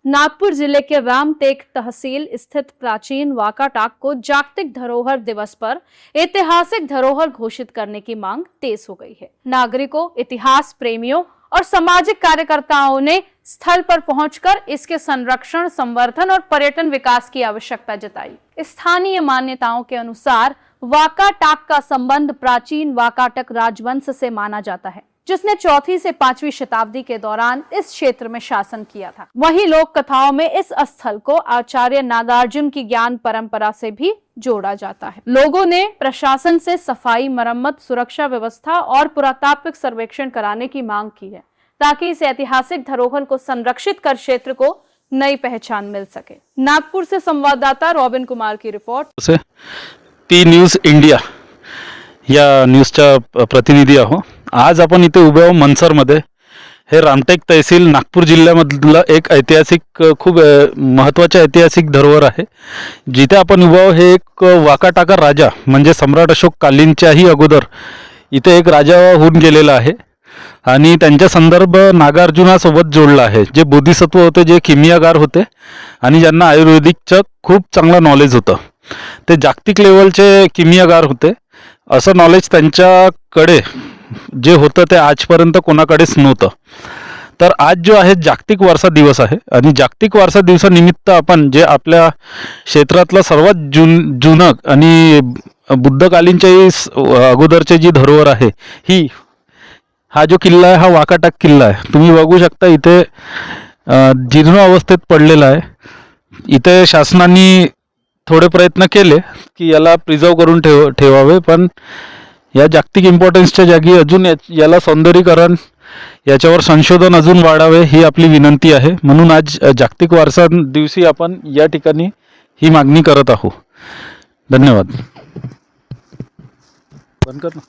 नागपुर जिले के रामटेक तहसील स्थित प्राचीन वाकाटाक को जागतिक धरोहर दिवस पर ऐतिहासिक धरोहर घोषित करने की मांग तेज हो गई है। नागरिकों, इतिहास प्रेमियों और सामाजिक कार्यकर्ताओं ने स्थल पर पहुंचकर इसके संरक्षण, संवर्धन और पर्यटन विकास की आवश्यकता जताई। स्थानीय मान्यताओं के अनुसार वाकाटाक का संबंध प्राचीन वाकाटक राजवंश से माना जाता है, जिसने 4वीं से 5वीं शताब्दी के दौरान इस क्षेत्र में शासन किया था। वहीं लोक कथाओं में इस स्थल को आचार्य नागार्जुन की ज्ञान परंपरा से भी जोड़ा जाता है। लोगों ने प्रशासन से सफाई, मरम्मत, सुरक्षा व्यवस्था और पुरातात्विक सर्वेक्षण कराने की मांग की है, ताकि इस ऐतिहासिक धरोहर को संरक्षित कर क्षेत्र को नई पहचान मिल सके। नागपुर से संवाददाता रॉबिन कुमार की रिपोर्ट। पी न्यूज इंडिया या न्यूजचा प्रतिनिधी आहो। आज आपण इथे उभे आहो मनसरमध्ये। हे रामटेक तहसील नागपूर जिल्ह्यामधलं एक ऐतिहासिक, खूप महत्त्वाचे ऐतिहासिक धरोहर आहे। जिथे आपण उभे आहो हे एक वाकाटाका राजा म्हणजे सम्राट अशोक कालींच्याही अगोदर इथे एक राजा होऊन गेलेला आहे आणि त्यांचा संदर्भ नागार्जुनासोबत जोडला आहे, जे बोधिसत्व होते, जे किमियागार होते आणि ज्यांना आयुर्वेदिकचं खूप चांगलं नॉलेज होतं। ते जागतिक लेवलचे किमियागार होते। असं नॉलेज त्यांच्याकडे जे होतं ते आजपर्यंत कोणाकडेच नव्हतं। तर आज जो आहे जागतिक वारसा दिवस आहे आणि जागतिक वारसा दिवसानिमित्त आपण जे आपल्या क्षेत्रातलं सर्वात जुनं आणि बुद्धकालीनच्याही अगोदरचे जी धरोहर आहे, हा जो किल्ला आहे, हा वाकाटाक किल्ला आहे। तुम्ही बघू शकता इथे जीर्ण अवस्थेत पडलेला आहे। इथे शासनाने थोडे प्रयत्न केले की याला प्रिझर्व करून ठेवावे, पण या जागतिक इम्पॉर्टन्सच्या जागी अजून याला सौंदर्यीकरण, याच्यावर संशोधन अजून वाढावे ही आपली विनंती आहे। म्हणून आज जागतिक वारसा दिवशी आपण या ठिकाणी ही मागणी करत आहोत। धन्यवाद। बंद कर ना।